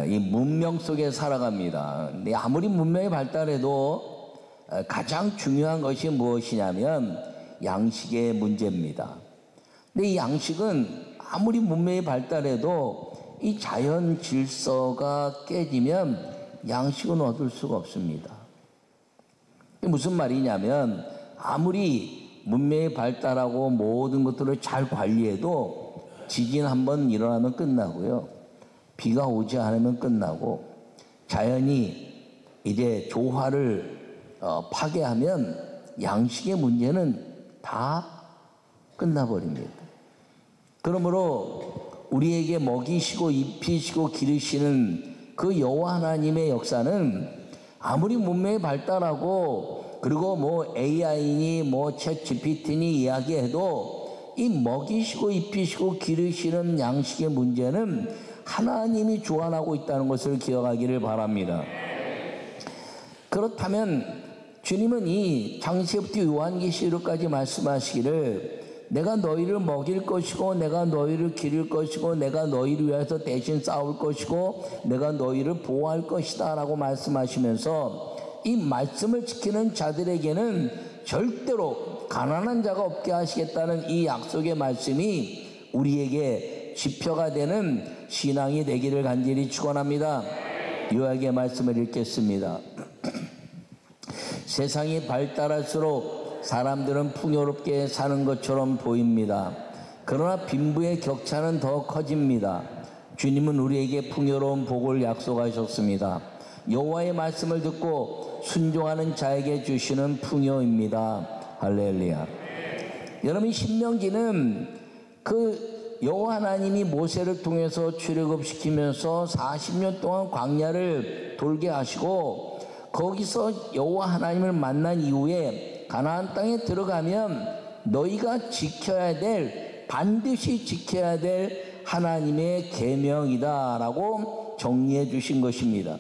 이 문명 속에 살아갑니다. 근데 아무리 문명이 발달해도 가장 중요한 것이 무엇이냐면 양식의 문제입니다. 근데 이 양식은 아무리 문명이 발달해도 이 자연 질서가 깨지면 양식은 얻을 수가 없습니다. 무슨 말이냐면 아무리 문명이 발달하고 모든 것들을 잘 관리해도 지진 한번 일어나면 끝나고요. 비가 오지 않으면 끝나고 자연이 이제 조화를 파괴하면 양식의 문제는 다 끝나버립니다. 그러므로 우리에게 먹이시고 입히시고 기르시는 그 여호와 하나님의 역사는 아무리 문명이 발달하고 그리고 뭐 AI니 뭐 챗 GPT니 이야기해도 이 먹이시고 입히시고 기르시는 양식의 문제는 하나님이 주관하고 있다는 것을 기억하기를 바랍니다. 그렇다면 주님은 이 창세기부터 요한계시록까지 말씀하시기를 내가 너희를 먹일 것이고 내가 너희를 기를 것이고 내가 너희를 위해서 대신 싸울 것이고 내가 너희를 보호할 것이다 라고 말씀하시면서 이 말씀을 지키는 자들에게는 절대로 가난한 자가 없게 하시겠다는 이 약속의 말씀이 우리에게 지표가 되는 신앙이 되기를 간절히 축원합니다. 요약의 말씀을 읽겠습니다. 세상이 발달할수록 사람들은 풍요롭게 사는 것처럼 보입니다. 그러나 빈부의 격차는 더 커집니다. 주님은 우리에게 풍요로운 복을 약속하셨습니다. 여호와의 말씀을 듣고 순종하는 자에게 주시는 풍요입니다. 할렐루야. 여러분, 신명기는 그 여호와 하나님이 모세를 통해서 출애굽시키면서 40년 동안 광야를 돌게 하시고 거기서 여호와 하나님을 만난 이후에 가나안 땅에 들어가면 너희가 지켜야 될, 반드시 지켜야 될 하나님의 계명이다 라고 정리해 주신 것입니다.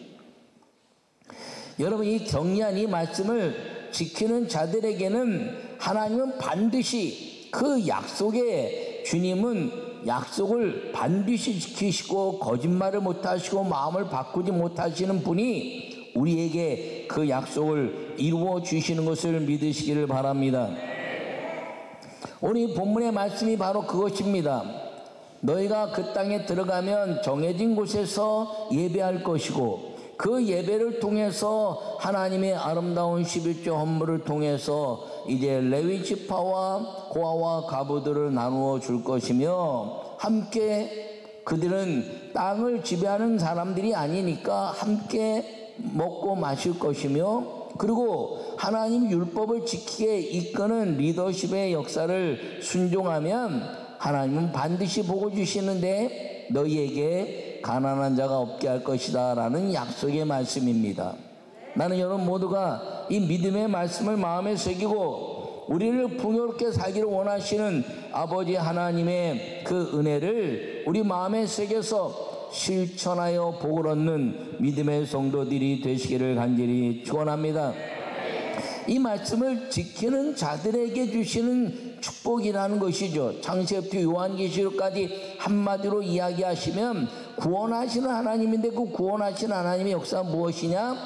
여러분, 이 정리한 이 말씀을 지키는 자들에게는 하나님은 반드시 그 약속에 주님은 약속을 반드시 지키시고 거짓말을 못하시고 마음을 바꾸지 못하시는 분이 우리에게 그 약속을 이루어 주시는 것을 믿으시기를 바랍니다. 오늘 본문의 말씀이 바로 그것입니다. 너희가 그 땅에 들어가면 정해진 곳에서 예배할 것이고 그 예배를 통해서 하나님의 아름다운 11조 헌물을 통해서 이제 레위 지파와 고아와 가부들을 나누어 줄 것이며 함께 그들은 땅을 지배하는 사람들이 아니니까 함께 먹고 마실 것이며 그리고 하나님 율법을 지키게 이끄는 리더십의 역사를 순종하면 하나님은 반드시 복을 주시는데 너희에게 가난한 자가 없게 할 것이다 라는 약속의 말씀입니다. 나는 여러분 모두가 이 믿음의 말씀을 마음에 새기고 우리를 풍요롭게 살기를 원하시는 아버지 하나님의 그 은혜를 우리 마음에 새겨서 실천하여 복을 얻는 믿음의 성도들이 되시기를 간절히 축원합니다. 이 말씀을 지키는 자들에게 주시는 축복이라는 것이죠. 창세기부터 요한계시록까지 한마디로 이야기하시면 구원하시는 하나님인데 그 구원하시는 하나님의 역사가 무엇이냐?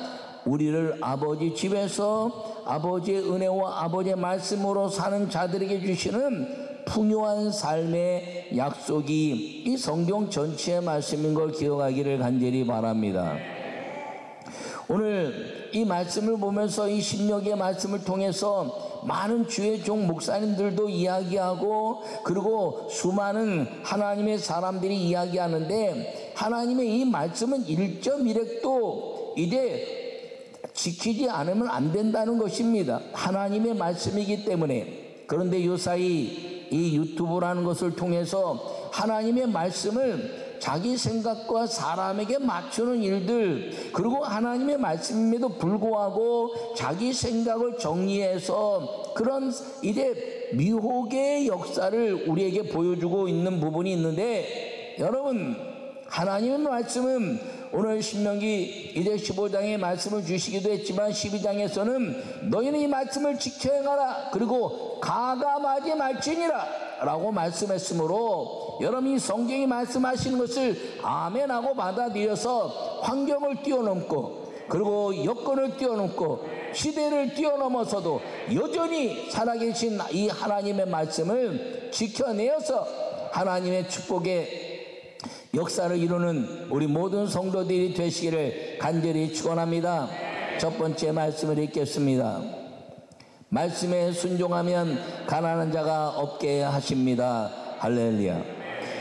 우리를 아버지 집에서 아버지의 은혜와 아버지의 말씀으로 사는 자들에게 주시는 풍요한 삶의 약속이 이 성경 전체의 말씀인 걸 기억하기를 간절히 바랍니다. 오늘 이 말씀을 보면서 이 신명기의 말씀을 통해서 많은 주의 종 목사님들도 이야기하고 그리고 수많은 하나님의 사람들이 이야기하는데 하나님의 이 말씀은 1.1획도 이제 지키지 않으면 안 된다는 것입니다. 하나님의 말씀이기 때문에. 그런데 요사이 이 유튜브라는 것을 통해서 하나님의 말씀을 자기 생각과 사람에게 맞추는 일들 그리고 하나님의 말씀임에도 불구하고 자기 생각을 정리해서 그런 이제 미혹의 역사를 우리에게 보여주고 있는 부분이 있는데 여러분 하나님의 말씀은 오늘 신명기 이제 15장의 말씀을 주시기도 했지만 12장에서는 너희는 이 말씀을 지켜 행하라 그리고 가감하지 말지니라 라고 말씀했으므로 여러분이 성경이 말씀하시는 것을 아멘하고 받아들여서 환경을 뛰어넘고 그리고 여건을 뛰어넘고 시대를 뛰어넘어서도 여전히 살아계신 이 하나님의 말씀을 지켜내어서 하나님의 축복의 역사를 이루는 우리 모든 성도들이 되시기를 간절히 축원합니다. 첫 번째 말씀을 읽겠습니다. 말씀에 순종하면 가난한 자가 없게 하십니다. 할렐루야.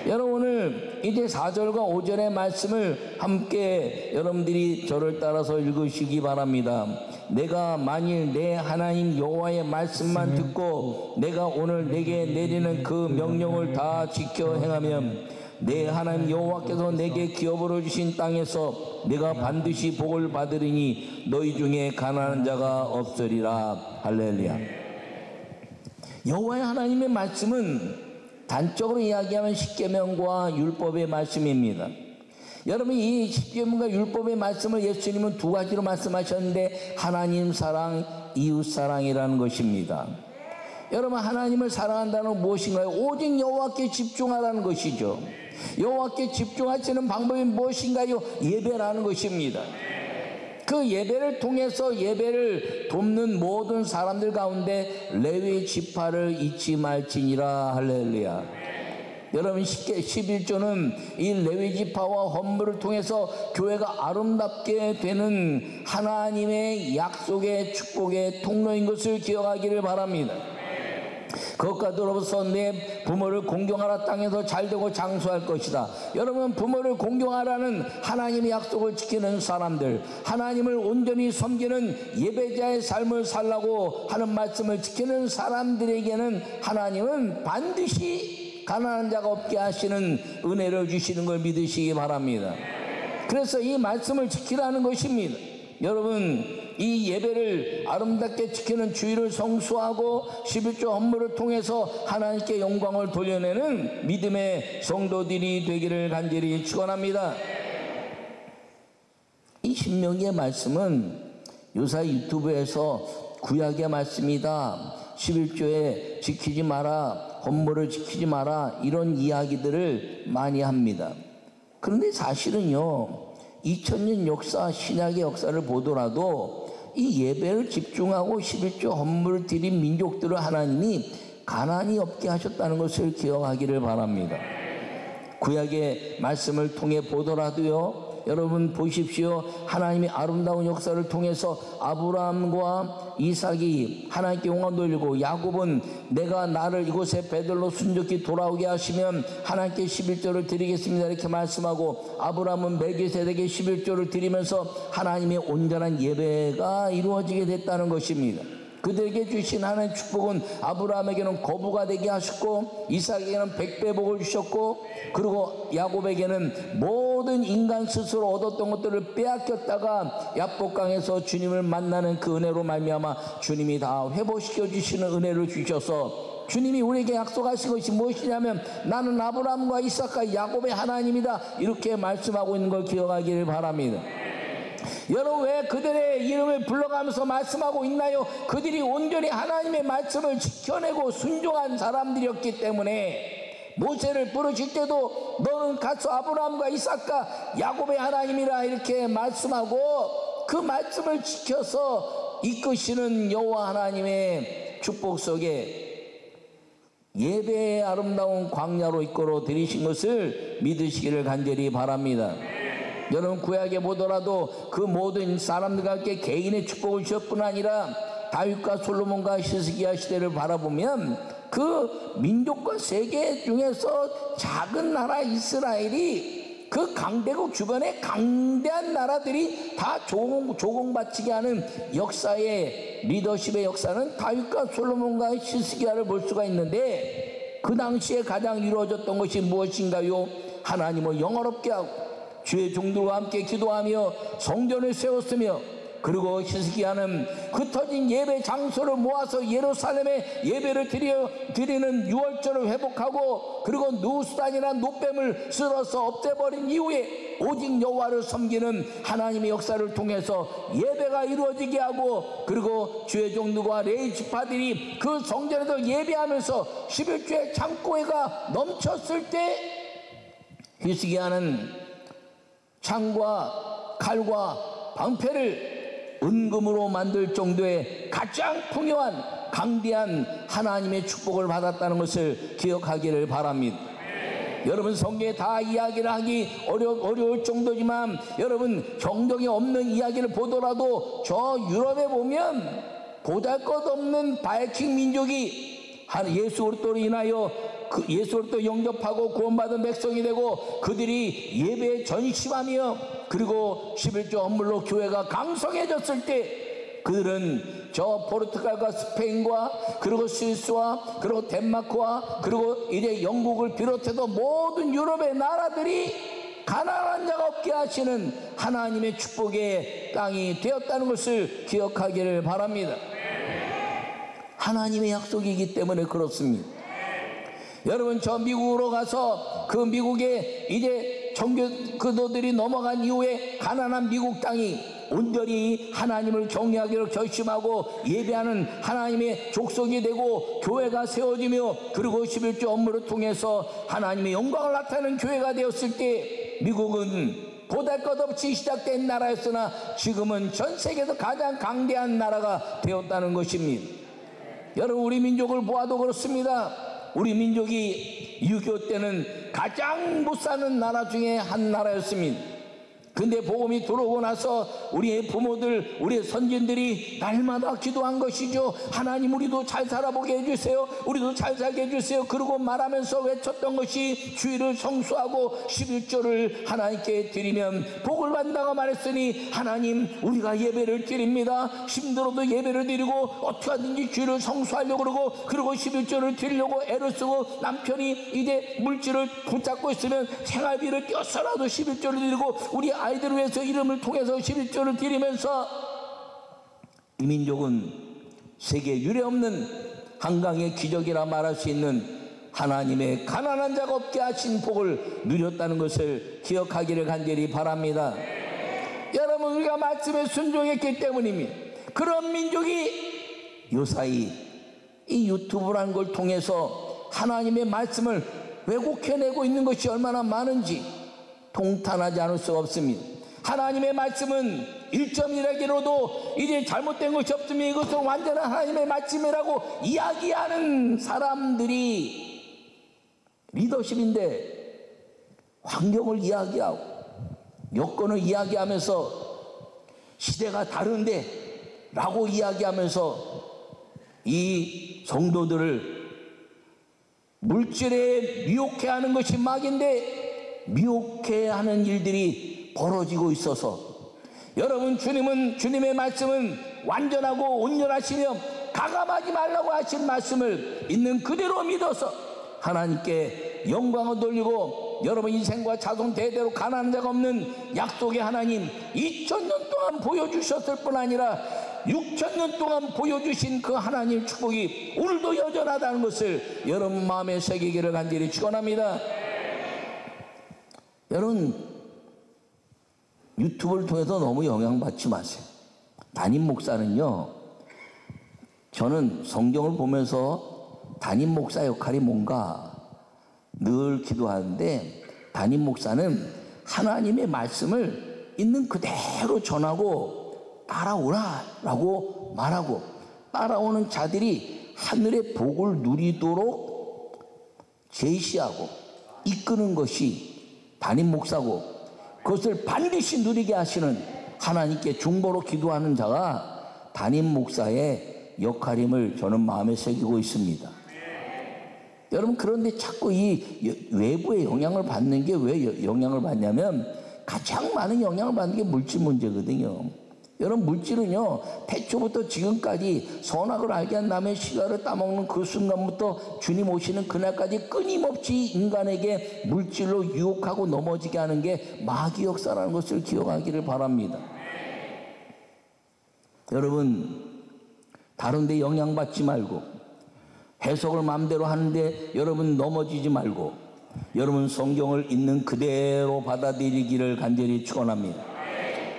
여러분 오늘 이제 4절과 5절의 말씀을 함께 여러분들이 저를 따라서 읽으시기 바랍니다. 내가 만일 내 하나님 여호와의 말씀만 듣고 내가 오늘 내게 내리는 그 명령을 다 지켜 행하면 내 하나님 여호와께서 내게 기업으로 주신 땅에서 내가 반드시 복을 받으리니 너희 중에 가난한 자가 없으리라. 할렐루야. 여호와의 하나님의 말씀은 단적으로 이야기하면 십계명과 율법의 말씀입니다. 여러분 이 십계명과 율법의 말씀을 예수님은 두 가지로 말씀하셨는데 하나님 사랑, 이웃 사랑이라는 것입니다. 여러분 하나님을 사랑한다는 건 무엇인가요? 오직 여호와께 집중하라는 것이죠. 여호와께 집중하시는 방법이 무엇인가요? 예배라는 것입니다. 그 예배를 통해서 예배를 돕는 모든 사람들 가운데 레위 지파를 잊지 말지니라. 할렐루야. 여러분 11조는 이 레위 지파와 헌물을 통해서 교회가 아름답게 되는 하나님의 약속의 축복의 통로인 것을 기억하기를 바랍니다. 그것과 더불어서 내 부모를 공경하라 땅에서 잘되고 장수할 것이다. 여러분 부모를 공경하라는 하나님의 약속을 지키는 사람들, 하나님을 온전히 섬기는 예배자의 삶을 살라고 하는 말씀을 지키는 사람들에게는 하나님은 반드시 가난한 자가 없게 하시는 은혜를 주시는 걸 믿으시기 바랍니다. 그래서 이 말씀을 지키라는 것입니다. 여러분 이 예배를 아름답게 지키는 주의를 성수하고 11조 헌물을 통해서 하나님께 영광을 돌려내는 믿음의 성도들이 되기를 간절히 축원합니다. 이 신명기의 말씀은 요새 유튜브에서 구약의 말씀이다, 11조에 지키지 마라, 헌물을 지키지 마라, 이런 이야기들을 많이 합니다. 그런데 사실은요 2000년 역사, 신약의 역사를 보더라도 이 예배를 집중하고 11조 헌물을 드린 민족들을 하나님이 가난이 없게 하셨다는 것을 기억하기를 바랍니다. 구약의 말씀을 통해 보더라도요 여러분 보십시오. 하나님의 아름다운 역사를 통해서 아브라함과 이삭이 하나님께 영광 돌리고, 야곱은 내가 나를 이곳에 베들로 순적히 돌아오게 하시면 하나님께 11조를 드리겠습니다 이렇게 말씀하고, 아브라함은 멜기세덱에게 11조를 드리면서 하나님의 온전한 예배가 이루어지게 됐다는 것입니다. 그들에게 주신 하나님의 축복은 아브라함에게는 거부가 되게 하셨고, 이삭에게는 100배 복을 주셨고, 그리고 야곱에게는 모든 인간 스스로 얻었던 것들을 빼앗겼다가 야복강에서 주님을 만나는 그 은혜로 말미암아 주님이 다 회복시켜 주시는 은혜를 주셔서, 주님이 우리에게 약속하신 것이 무엇이냐면 나는 아브라함과 이삭과 야곱의 하나님이다 이렇게 말씀하고 있는 걸 기억하기를 바랍니다. 여러분 왜 그들의 이름을 불러가면서 말씀하고 있나요? 그들이 온전히 하나님의 말씀을 지켜내고 순종한 사람들이었기 때문에 모세를 부르실 때도 너는 가서 아브라함과 이삭과 야곱의 하나님이라 이렇게 말씀하고, 그 말씀을 지켜서 이끄시는 여호와 하나님의 축복 속에 예배의 아름다운 광야로 이끌어 드리신 것을 믿으시기를 간절히 바랍니다. 여러분 구약에 보더라도 그 모든 사람들과 함께 개인의 축복을 주셨을 뿐 아니라 다윗과 솔로몬과 히스기야 시대를 바라보면 그 민족과 세계 중에서 작은 나라 이스라엘이 그 강대국 주변에 강대한 나라들이 다 조공바치게 하는 역사의 리더십의 역사는 다윗과 솔로몬과 히스기야를 볼 수가 있는데, 그 당시에 가장 이루어졌던 것이 무엇인가요? 하나님을 영화롭게 하고 주의 종들과 함께 기도하며 성전을 세웠으며 그리고 히스기야는 흩어진 예배 장소를 모아서 예루살렘에 예배를 드리는 유월절을 회복하고, 그리고 누수단이나 노뱀을 쓸어서 없애버린 이후에 오직 여호와를 섬기는 하나님의 역사를 통해서 예배가 이루어지게 하고, 그리고 주의 종들과 레위 지파들이 그 성전에서 예배하면서 11조의 창고가 넘쳤을 때 히스기야는 창과 칼과 방패를 은금으로 만들 정도의 가장 풍요한 강대한 하나님의 축복을 받았다는 것을 기억하기를 바랍니다. 여러분, 성경에 다 이야기를 하기 어려울 정도지만, 여러분 정경에 없는 이야기를 보더라도 저 유럽에 보면 보잘것없는 바이킹 민족이 예수 그리스도로 인하여 예수 그리스도 영접하고 구원받은 백성이 되고, 그들이 예배에 전심하며, 그리고 11조 헌물로 교회가 강성해졌을 때 그들은 저 포르투갈과 스페인과 그리고 스위스와 그리고 덴마크와 그리고 이제 영국을 비롯해서 모든 유럽의 나라들이 가난한 자가 없게 하시는 하나님의 축복의 땅이 되었다는 것을 기억하기를 바랍니다. 하나님의 약속이기 때문에 그렇습니다. 여러분, 저 미국으로 가서 그 미국에 이제 정교도들이 넘어간 이후에 가난한 미국 땅이 온전히 하나님을 경외하기로 결심하고 예배하는 하나님의 족속이 되고 교회가 세워지며, 그리고 11조 업무를 통해서 하나님의 영광을 나타내는 교회가 되었을 때 미국은 보잘것없이 시작된 나라였으나 지금은 전 세계에서 가장 강대한 나라가 되었다는 것입니다. 여러분, 우리 민족을 보아도 그렇습니다. 우리 민족이 6.25 때는 가장 못 사는 나라 중에 한 나라였습니다. 근데 복음이 들어오고 나서 우리의 부모들, 우리의 선진들이 날마다 기도한 것이죠. 하나님, 우리도 잘 살아보게 해주세요. 우리도 잘 살게 해주세요. 그러고 말하면서 외쳤던 것이 주일을 성수하고 11조를 하나님께 드리면 복을 받는다고 말했으니, 하나님, 우리가 예배를 드립니다. 힘들어도 예배를 드리고 어떻게 하든지 주일을 성수하려고 그러고 11조를 드리려고 애를 쓰고, 남편이 이제 물질을 붙잡고 있으면 생활비를 껴서라도 11조를 드리고, 우리 아이들을 위해서 이름을 통해서 11조를 드리면서, 이 민족은 세계 유례 없는 한강의 기적이라 말할 수 있는 하나님의 가난한 자가 없게 하신 복을 누렸다는 것을 기억하기를 간절히 바랍니다. 여러분, 우리가 말씀에 순종했기 때문입니다. 그런 민족이 요사이 이 유튜브라는 걸 통해서 하나님의 말씀을 왜곡해내고 있는 것이 얼마나 많은지 통탄하지 않을 수가 없습니다. 하나님의 말씀은 1.1하기로도 이제 잘못된 것이 없으면 이것은 완전한 하나님의 말씀이라고 이야기하는 사람들이 리더십인데, 환경을 이야기하고 여건을 이야기하면서 시대가 다른데 라고 이야기하면서 이 성도들을 물질에 미혹해하는 것이 막인데, 미혹해하는 일들이 벌어지고 있어서, 여러분, 주님의 말씀은 완전하고 온전하시며 가감하지 말라고 하신 말씀을 있는 그대로 믿어서 하나님께 영광을 돌리고, 여러분 인생과 자손 대대로 가난한 자가 없는 약속의 하나님, 2000년 동안 보여주셨을 뿐 아니라 6000년 동안 보여주신 그 하나님 축복이 오늘도 여전하다는 것을 여러분 마음에 새기기를 간절히 축원합니다. 여러분, 유튜브를 통해서 너무 영향받지 마세요. 담임 목사는요, 저는 성경을 보면서 담임 목사 역할이 뭔가 늘 기도하는데, 담임 목사는 하나님의 말씀을 있는 그대로 전하고 따라오라라고 말하고, 따라오는 자들이 하늘의 복을 누리도록 제시하고 이끄는 것이 담임 목사고, 그것을 반드시 누리게 하시는 하나님께 중보로 기도하는 자가 담임 목사의 역할임을 저는 마음에 새기고 있습니다. 여러분, 그런데 자꾸 이 외부의 영향을 받는 게 왜 영향을 받냐면, 가장 많은 영향을 받는 게 물질 문제거든요. 여러분, 물질은요, 태초부터 지금까지 선악을 알게 한 다음에 시가를 따먹는 그 순간부터 주님 오시는 그날까지 끊임없이 인간에게 물질로 유혹하고 넘어지게 하는 게 마귀 역사라는 것을 기억하기를 바랍니다. 여러분, 다른 데 영향받지 말고 해석을 마음대로 하는데 여러분 넘어지지 말고 여러분 성경을 있는 그대로 받아들이기를 간절히 축원합니다.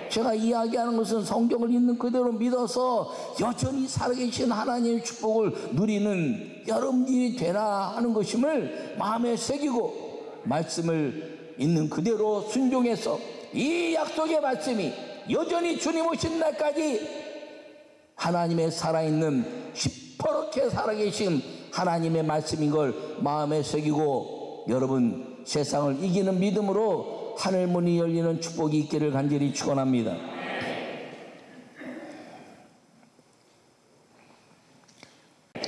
제가 이야기하는 것은 성경을 있는 그대로 믿어서 여전히 살아계신 하나님의 축복을 누리는 여러분이 되라 하는 것임을 마음에 새기고 말씀을 있는 그대로 순종해서 이 약속의 말씀이 여전히 주님 오신 날까지 하나님의 살아있는 시퍼렇게 살아계신 하나님의 말씀인 걸 마음에 새기고 여러분 세상을 이기는 믿음으로 하늘 문이 열리는 축복이 있기를 간절히 축원합니다.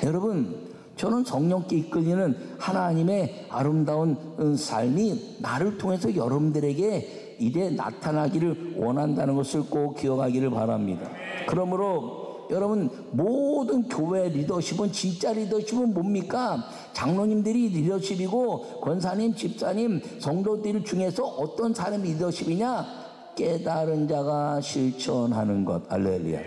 여러분, 저는 성령께 이끌리는 하나님의 아름다운 삶이 나를 통해서 여러분들에게 이래 나타나기를 원한다는 것을 꼭 기억하기를 바랍니다. 그러므로 여러분, 모든 교회 리더십은, 진짜 리더십은 뭡니까? 장로님들이 리더십이고 권사님, 집사님, 성도들 중에서 어떤 사람이 리더십이냐? 깨달은 자가 실천하는 것. 할렐루야.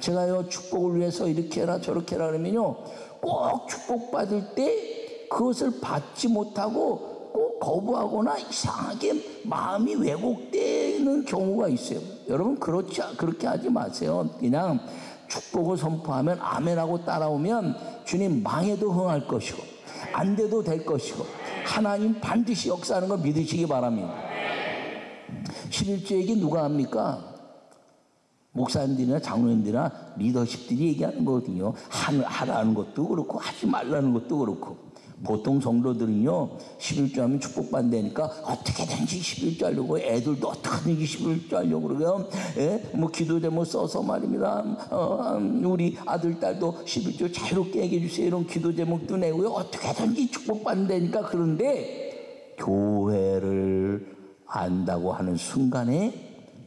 제가요, 축복을 위해서 이렇게 해라 저렇게 해라 그러면요, 꼭 축복받을 때 그것을 받지 못하고 꼭 거부하거나 이상하게 마음이 왜곡되는 경우가 있어요. 여러분, 그렇게 하지 마세요. 그냥 축복을 선포하면 아멘하고 따라오면 주님 망해도 흥할 것이고 안 돼도 될 것이고 하나님 반드시 역사하는 걸 믿으시기 바랍니다. 11조 얘기 누가 합니까? 목사님들이나 장로님들이나 리더십들이 얘기하는 거거든요. 하라는 것도 그렇고 하지 말라는 것도 그렇고. 보통 성도들은요, 11조 하면 축복받는다니까 어떻게든지 11조 하려고, 애들도 어떻게든지 11조 하려고 그러고요. 뭐 기도 제목 써서 말입니다. 우리 아들, 딸도 11조 자유롭게 얘기해 주세요. 이런 기도 제목도 내고요. 어떻게든지 축복받는다니까. 그런데 교회를 안다고 하는 순간에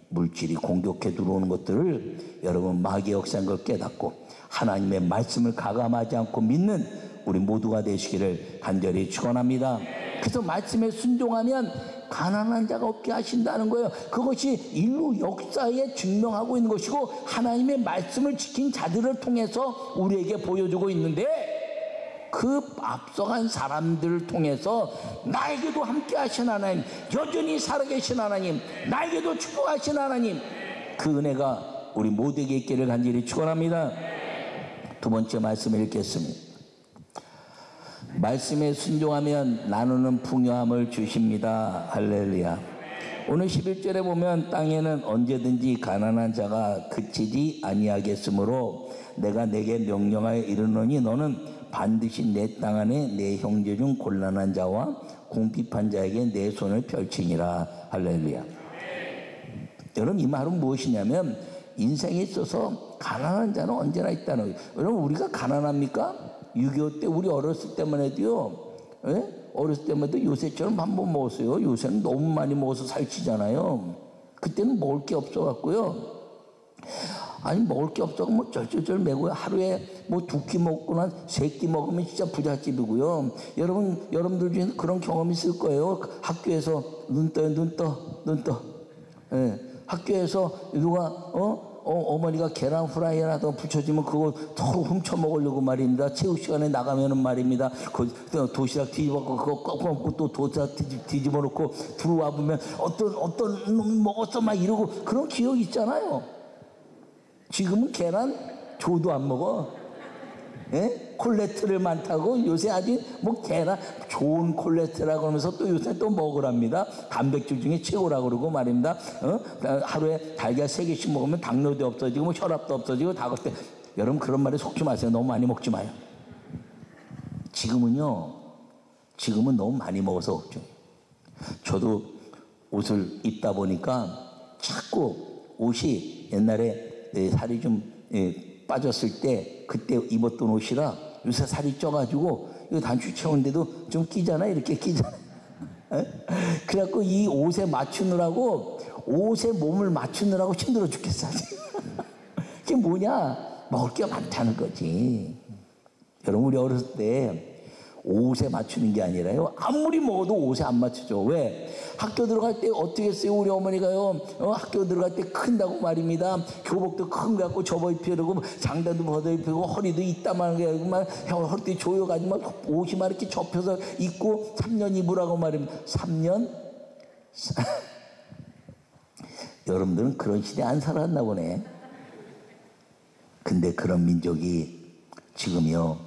물질이 공격해 들어오는 것들을 여러분 마귀의 역사인 걸 깨닫고 하나님의 말씀을 가감하지 않고 믿는 우리 모두가 되시기를 간절히 축원합니다. 그래서 말씀에 순종하면 가난한 자가 없게 하신다는 거예요. 그것이 인류 역사에 증명하고 있는 것이고 하나님의 말씀을 지킨 자들을 통해서 우리에게 보여주고 있는데, 그 앞서간 사람들을 통해서 나에게도 함께 하신 하나님, 여전히 살아계신 하나님, 나에게도 축복하신 하나님, 그 은혜가 우리 모두에게 있기를 간절히 축원합니다. 두 번째 말씀을 읽겠습니다. 말씀에 순종하면 나누는 풍요함을 주십니다. 할렐루야. 오늘 11절에 보면 땅에는 언제든지 가난한 자가 그치지 아니하겠으므로 내가 내게 명령하여 이르노니 너는 반드시 내 땅 안에 내 형제 중 곤란한 자와 궁핍한 자에게 내 손을 펼치니라. 할렐루야. 여러분, 이 말은 무엇이냐면 인생에 있어서 가난한 자는 언제나 있다는 거예요. 여러분, 우리가 가난합니까? 6.25 때 우리 어렸을 때만 해도요, 어렸을 때만 해도 요새처럼 한 번 먹었어요. 요새는 너무 많이 먹어서 살찌잖아요. 그때는 먹을 게 없어갖고요. 아니, 먹을 게 없어서 뭐 쩔쩔쩔 매고요. 하루에 뭐 2끼 먹거나 3끼 먹으면 진짜 부잣집이고요. 여러분들 중에 그런 경험 있을 거예요. 학교에서 눈 떠. 학교에서 누가 어머니가 계란 프라이 하나 더 붙여주면 그거 서로 훔쳐 먹으려고 말입니다. 체육 시간에 나가면은 말입니다. 그 도시락 뒤집어갖고 그거 꺾어 먹고 또 도시락 뒤집어 놓고 들어와 보면 어떤 놈 먹었어 막 이러고 그런 기억이 있잖아요. 지금은 계란 줘도 안 먹어. 콜레스테롤 많다고 요새 아주 뭐 계란 좋은 콜레스테롤 그러면서 또 요새 또 먹으랍니다. 단백질 중에 최고라고 그러고 말입니다. 하루에 달걀 3개씩 먹으면 당뇨도 없어지고 뭐 혈압도 없어지고 다 그때. 여러분, 그런 말에 속지 마세요. 너무 많이 먹지 마요. 지금은 너무 많이 먹어서 걱정해요. 저도 옷을 입다 보니까 자꾸 옷이 옛날에 살이 좀 빠졌을 때 그때 입었던 옷이라 요새 살이 쪄가지고 이거 단추 채우는데도 좀 끼잖아. 이렇게 끼잖아. 그래갖고 이 옷에 맞추느라고 옷에 몸을 맞추느라고 힘들어 죽겠어. 그게 뭐냐? 먹을 게 많다는 거지. 여러분, 우리 어렸을 때 옷에 맞추는 게 아니라요. 아무리 먹어도 옷에 안 맞추죠. 왜? 학교 들어갈 때 어떻게 했어요? 우리 어머니가요. 학교 들어갈 때 큰다고 말입니다. 교복도 큰 거 갖고 접어 입히고 장단도 벗어 입히고 허리도 이따만 게 막 허리띠 조여가지고 막 옷이 막 이렇게 접혀서 입고 3년 입으라고 말입니다. 3년? 여러분들은 그런 시대 안 살았나 보네. 근데 그런 민족이 지금요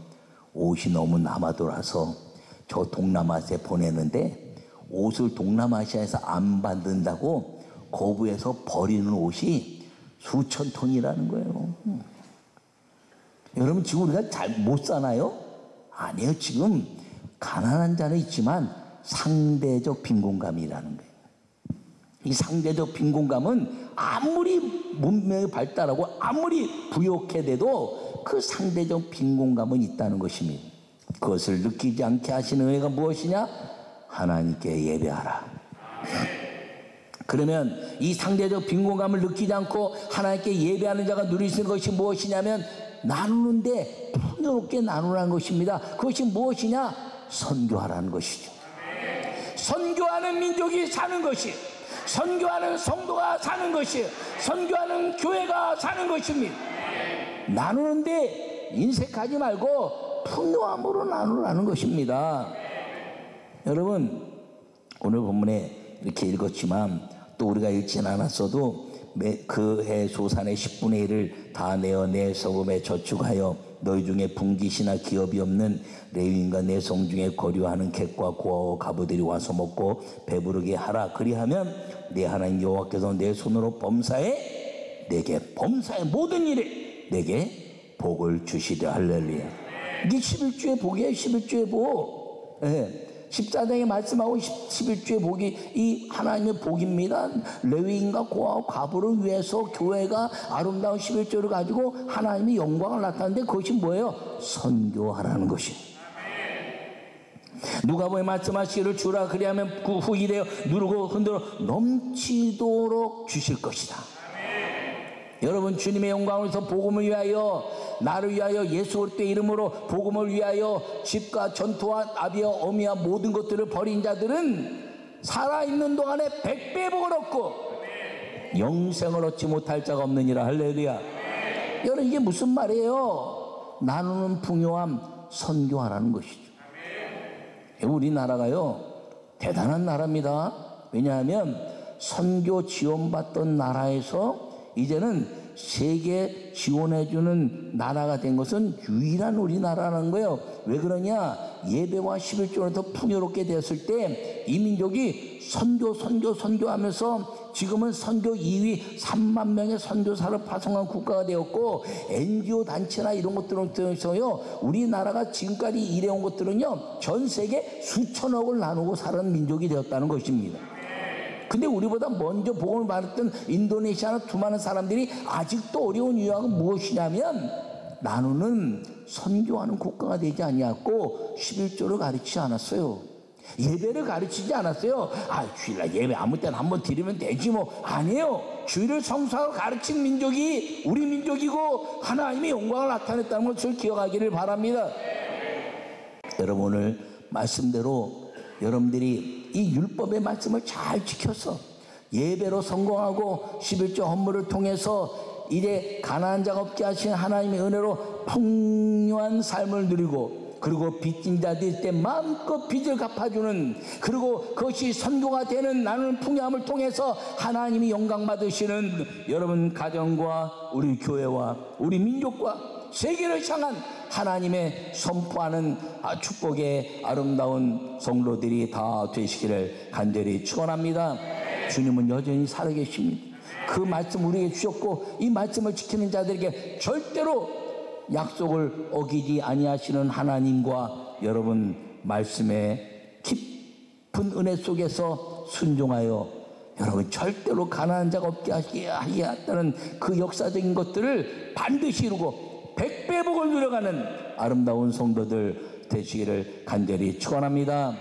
옷이 너무 남아돌아서 저 동남아시아에 보내는데 옷을 동남아시아에서 안 받는다고 거부해서 버리는 옷이 수천 톤이라는 거예요. 여러분 지금 우리가 잘 못 사나요? 아니에요. 지금 가난한 자는 있지만 상대적 빈곤감이라는 거예요. 이 상대적 빈곤감은 아무리 문명이 발달하고 아무리 부욕해 돼도 그 상대적 빈곤감은 있다는 것입니다. 그것을 느끼지 않게 하시는 은혜가 무엇이냐? 하나님께 예배하라. 그러면 이 상대적 빈곤감을 느끼지 않고 하나님께 예배하는 자가 누릴 수 있는 것이 무엇이냐면 나누는데 풍요롭게 나누라는 것입니다. 그것이 무엇이냐? 선교하라는 것이죠. 선교하는 민족이 사는 것이, 선교하는 성도가 사는 것이, 선교하는 교회가 사는 것입니다. 나누는데 인색하지 말고 풍요함으로 나누라는 것입니다. 여러분 오늘 본문에 이렇게 읽었지만 또 우리가 읽지는 않았어도 그 해 소산의 10분의 1을 다 내어 내 소금에 저축하여 너희 중에 분깃이나 기업이 없는 레위인과 내 성 중에 거류하는 객과 고아와 가부들이 와서 먹고 배부르게 하라. 그리하면 내 하나님 여호와께서 내 손으로 범사에 내게 범사의 모든 일에 내게 복을 주시리라. 할렐루야. 이게 11주의 복이에요. 11주의 복. 예. 14장에 말씀하고 11주의 복이 이 하나님의 복입니다. 레위인과 고아와 과부를 위해서 교회가 아름다운 11조를 가지고 하나님의 영광을 나타내는데 그것이 뭐예요? 선교하라는 것이. 누가복음에 말씀하시기를 주라 그리하면 그 후 이래요 누르고 흔들어 넘치도록 주실 것이다. 여러분 주님의 영광을 위해서 복음을 위하여 나를 위하여 예수 그리스도의 이름으로 복음을 위하여 집과 전토와 아비와 어미와 모든 것들을 버린 자들은 살아있는 동안에 100배 복을 얻고 영생을 얻지 못할 자가 없느니라. 할렐루야. 여러분 이게 무슨 말이에요? 나누는 풍요함 선교하라는 것이죠. 우리나라가요 대단한 나라입니다. 왜냐하면 선교 지원받던 나라에서 이제는 세계 지원해주는 나라가 된 것은 유일한 우리나라라는 거예요. 왜 그러냐? 예배와 11조를 더 풍요롭게 되었을 때 이 민족이 선교하면서 지금은 선교 2위 3만 명의 선교사를 파송한 국가가 되었고 NGO 단체나 이런 것들을 통해서요 우리나라가 지금까지 일해온 것들은요 전 세계 수천억을 나누고 사는 민족이 되었다는 것입니다. 근데 우리보다 먼저 복음을 받았던 인도네시아나 수많은 사람들이 아직도 어려운 이유가 무엇이냐면 나누는 선교하는 국가가 되지 아니었고 11조를 가르치지 않았어요. 예배를 가르치지 않았어요. 주일날 예배 아무 때나 한번 드리면 되지 뭐. 아니에요. 주일을 성수하고 가르친 민족이 우리 민족이고 하나님의 영광을 나타냈다는 것을 기억하기를 바랍니다. 여러분 오늘 말씀대로 여러분들이 이 율법의 말씀을 잘 지켜서 예배로 성공하고 11조 헌물을 통해서 이제 가난한 자가 없게 하신 하나님의 은혜로 풍요한 삶을 누리고 그리고 빚진 자들 때 마음껏 빚을 갚아주는 그리고 그것이 선교가 되는 나누는 풍요함을 통해서 하나님이 영광 받으시는 여러분 가정과 우리 교회와 우리 민족과 세계를 향한 하나님의 선포하는 축복의 아름다운 성도들이 다 되시기를 간절히 축원합니다. 주님은 여전히 살아계십니다. 그 말씀 우리에게 주셨고 이 말씀을 지키는 자들에게 절대로 약속을 어기지 아니하시는 하나님과 여러분 말씀의 깊은 은혜 속에서 순종하여 여러분 절대로 가난한 자가 없게 하겠다는 그 역사적인 것들을 반드시 이루고 100배 복을 누려가는 아름다운 성도들 되시기를 간절히 축원합니다.